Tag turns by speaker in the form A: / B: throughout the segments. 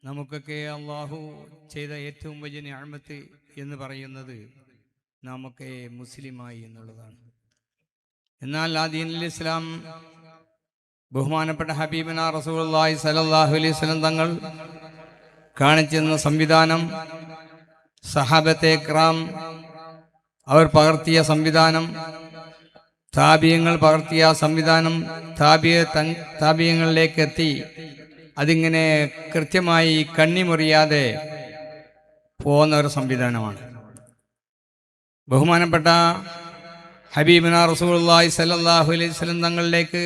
A: നമുക്കൊക്കെ അള്ളാഹു ചെയ്ത ഏറ്റവും വലിയ നിഅമത്ത് എന്ന് പറയുന്നത് നമുക്ക് മുസ്ലിമായി എന്നുള്ളതാണ്. എന്നാൽ ആ ദീനുൽ ഇസ്ലാം ബഹുമാനപ്പെട്ട ഹബീബിന റസൂലുള്ളാഹി സ്വല്ലല്ലാഹു അലൈഹി വസല്ലം തങ്ങൾ കാണിച്ചെന്ന സംവിധാനം, സഹാബത്തെ ഇക്റാം അവർ പകർത്തിയ സംവിധാനം, താബിയങ്ങൾ പകർത്തിയ സംവിധാനം താബിയങ്ങളിലേക്ക് എത്തി അതിങ്ങനെ കൃത്യമായി കണ്ണിമുറിയാതെ പോകുന്ന ഒരു സംവിധാനമാണ്. ബഹുമാനപ്പെട്ട ഹബീബിന റസൂലുള്ളാഹി സ്വല്ലല്ലാഹു അലൈഹി വസല്ലം തങ്ങളിലേക്ക്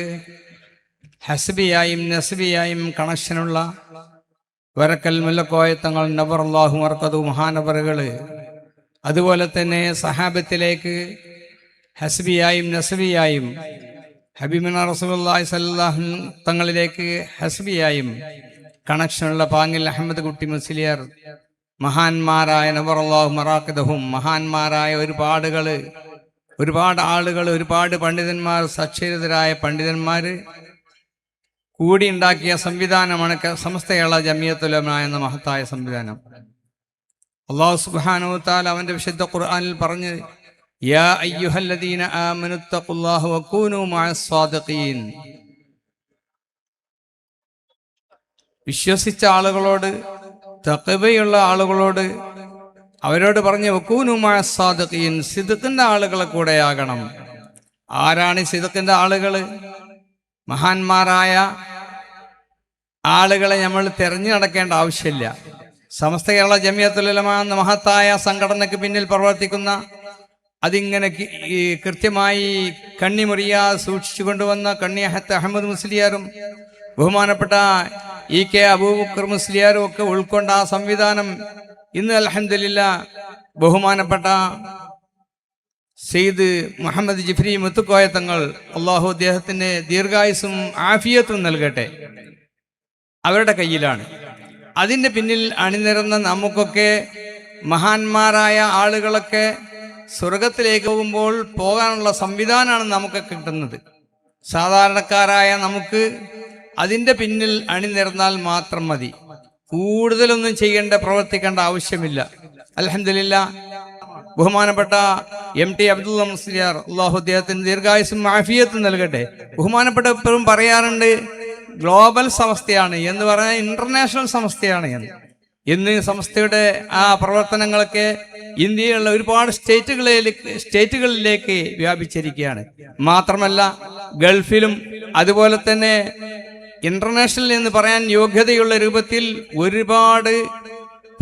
A: ഹസ്ബിയായും നസ്ബിയായും കണക്ഷനുള്ള വരക്കൽ മുല്ലക്കോയ തങ്ങൾ നബറല്ലാഹു മർക്കദു മഹാനബറുകൾ, അതുപോലെ തന്നെ സഹാബത്തിലേക്ക് ഹസ്ബിയായും നസ്ബിയായും ഹബീബിന റസൂലുള്ളാഹി സ്വല്ലല്ലാഹു തങ്ങളിലേക്ക് ഹസ്ബിയായും കണക്ഷനുള്ള പാങ്ങിൽ അഹമ്മദ് കുട്ടി മുസ്ലിയാർ, മഹാന്മാരായ നബറല്ലാഹു മറാഖിദഹും, മഹാന്മാരായ ഒരുപാട് ആളുകൾ, ഒരുപാട് പണ്ഡിതന്മാർ, സച്ചരിതരായ പണ്ഡിതന്മാർ കൂടി ഉണ്ടാക്കിയ സംവിധാനമാണ് സമസ്ത കേരള ജമിയത്തുൽ ഉലമ എന്ന മഹത്തായ സംവിധാനം. അല്ലാഹു സുബ്ഹാനഹു വ തആല അവന്റെ വിശുദ്ധ ഖുർആനിൽ പറഞ്ഞു, യാ അയ്യുഹല്ലദീന ആമനുത്തഖുല്ലാഹ വകൂനൂ മഅസ് സ്വാദിഖീൻ. വിശ്വസിച്ച ആളുകളോട്, തഖ്വയുള്ള ആളുകളോട് അവരോട് പറഞ്ഞു, വകൂനൂ മഅസ് സ്വാദിഖീൻ, സിദ്ഖിന്റെ ആളുകളെ കൂടെയാകണം. ആരാണ് സിദ്ഖിന്റെ ആളുകൾ? മഹാന്മാരായ ആളുകളെ നമ്മൾ തിരഞ്ഞു നടക്കേണ്ട ആവശ്യമില്ല. സമസ്ത കേരള ജമിയത്തുൽ ഉലമ എന്ന മഹത്തായ സംഘടനയ്ക്ക് പിന്നിൽ പ്രവർത്തിക്കുന്ന, അതിങ്ങനെ കൃത്യമായി കണ്ണിമുറിയാതെ സൂക്ഷിച്ചു കൊണ്ടുവന്ന കണ്ണിയഹത്ത് അഹമ്മദ് മുസ്ലിയാരും ബഹുമാനപ്പെട്ട EK അബൂബക്കർ മുസ്ലിയാരും ഒക്കെ ഉൾക്കൊണ്ട ആ സംവിധാനം ഇന്ന് അൽഹംദുലില്ലാഹ് ബഹുമാനപ്പെട്ട സെയ്ദ് മുഹമ്മദ് ജിഫ്രി മുത്തുക്കോയ തങ്ങൾ, അള്ളാഹു അദ്ദേഹത്തിന് ദീർഘായുസ്സും ആഫിയത്തും നൽകട്ടെ, അവരുടെ കയ്യിലാണ്. അതിൻ്റെ പിന്നിൽ അണിനിരന്ന നമുക്കൊക്കെ മഹാന്മാരായ ആളുകളൊക്കെ സ്വർഗത്തിലേക്ക് പോകുമ്പോൾ പോകാനുള്ള സംവിധാനമാണ് നമുക്ക് കിട്ടുന്നത്. സാധാരണക്കാരായ നമുക്ക് അതിൻ്റെ പിന്നിൽ അണിനിരന്നാൽ മാത്രം മതി, കൂടുതലൊന്നും പ്രവർത്തിക്കേണ്ട ആവശ്യമില്ല. അൽഹംദുലില്ലാഹ് ബഹുമാനപ്പെട്ട MT അബ്ദുള്ള മുസ്ലിയാർ, അള്ളാഹു അദ്ദേഹത്തിന് ദീർഘായുസ്സും ആഫിയത്തും നൽകട്ടെ, ബഹുമാനപ്പെട്ട എപ്പോഴും പറയാറുണ്ട് ഗ്ലോബൽ സമസ്തയാണ് എന്ന് പറഞ്ഞാൽ ഇന്റർനാഷണൽ സമസ്തയാണ് എന്ന്. ഇന്ന് സമസ്തയുടെ ആ പ്രവർത്തനങ്ങളൊക്കെ ഇന്ത്യയിലുള്ള ഒരുപാട് സ്റ്റേറ്റുകളിലേക്ക് വ്യാപിച്ചിരിക്കുകയാണ്. മാത്രമല്ല ഗൾഫിലും അതുപോലെ തന്നെ ഇന്റർനാഷണൽ എന്ന് പറയാൻ യോഗ്യതയുള്ള രൂപത്തിൽ ഒരുപാട്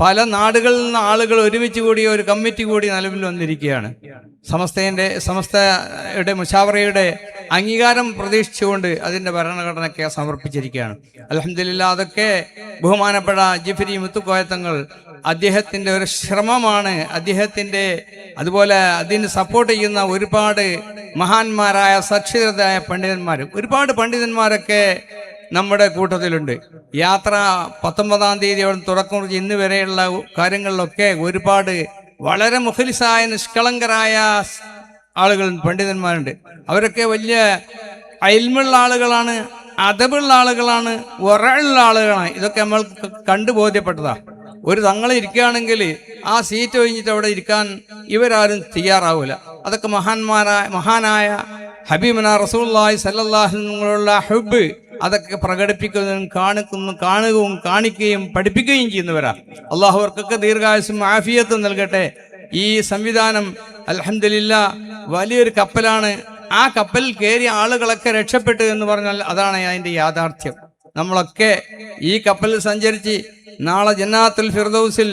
A: പല നാടുകളിൽ നിന്ന് ആളുകൾ ഒരുമിച്ച് കൂടിയ ഒരു കമ്മിറ്റി കൂടി നിലവിൽ വന്നിരിക്കുകയാണ്. സമസ്തയുടെ മുശാവറയുടെ അംഗീകാരം പ്രതീക്ഷിച്ചുകൊണ്ട് അതിൻ്റെ ഭരണഘടനയ്ക്ക് സമർപ്പിച്ചിരിക്കുകയാണ്. അൽഹംദുലില്ലാഹ് അതൊക്കെ ബഹുമാനപ്പെട്ട ജിഫ്രി മുത്തുക്കോയ തങ്ങൾ, അദ്ദേഹത്തിൻ്റെ ഒരു ശ്രമമാണ്. അതുപോലെ അതിന് സപ്പോർട്ട് ചെയ്യുന്ന ഒരുപാട് മഹാന്മാരായ സച്ചരിതരായ ഒരുപാട് പണ്ഡിതന്മാരൊക്കെ നമ്മുടെ കൂട്ടത്തിലുണ്ട്. യാത്ര 19-ാം തീയതി തുടക്കം കുറിച്ച് ഇന്ന് വരെയുള്ള കാര്യങ്ങളിലൊക്കെ ഒരുപാട് വളരെ മുഖലിസായ നിഷ്കളങ്കരായ ആളുകൾ, പണ്ഡിതന്മാരുണ്ട്. അവരൊക്കെ വലിയ ഇൽമുള്ള ആളുകളാണ്, അദബുള്ള ആളുകളാണ്, വറഉള്ള ആളുകളാണ്. ഇതൊക്കെ നമ്മൾ കണ്ടു ബോധ്യപ്പെട്ടതാ. ഒരു തങ്ങൾ ഇരിക്കുകയാണെങ്കിൽ ആ സീറ്റ് ഒഴിഞ്ഞിട്ട് അവിടെ ഇരിക്കാൻ ഇവരാരും തയ്യാറാവില്ല. അതൊക്കെ മഹാനായ ഹബീബിന റസൂലുള്ളാഹി സ്വല്ലല്ലാഹു അലൈഹി വസല്ലമുള്ള ഹുബ്ബ് അതൊക്കെ പ്രകടിപ്പിക്കുന്നതും കാണുകയും കാണിക്കുകയും പഠിപ്പിക്കുകയും ചെയ്യുന്നവരാ. അള്ളാഹു അവർക്കൊക്കെ ദീർഘായുസ്സും ആഫിയത്തും നൽകട്ടെ. ഈ സംവിധാനം അൽഹംദുലില്ലാഹ് വലിയൊരു കപ്പലാണ്. ആ കപ്പലിൽ കയറിയ ആളുകളൊക്കെ രക്ഷപ്പെട്ടു എന്ന് പറഞ്ഞാൽ അതാണ് അതിൻ്റെ യാഥാർത്ഥ്യം. നമ്മളൊക്കെ ഈ കപ്പലിൽ സഞ്ചരിച്ച് നാളെ ജന്നാത്തുൽ ഫിർദൗസിൽ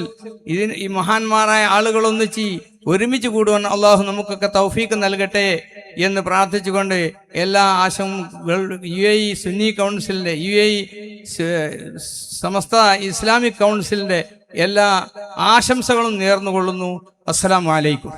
A: ഈ മഹാന്മാരായ ആളുകൾ ഒരുമിച്ച് കൂടുവാൻ അള്ളാഹു നമുക്കൊക്കെ തൗഫീഖ് നൽകട്ടെ എന്ന് പ്രാർത്ഥിച്ചുകൊണ്ട് എല്ലാ UAE സുന്നി കൗൺസിലിൻ്റെ, UAE സമസ്ത ഇസ്ലാമിക് കൗൺസിലിൻ്റെ എല്ലാ ആശംസകളും നേർന്നുകൊള്ളുന്നു. അസ്സലാമു അലൈക്കും.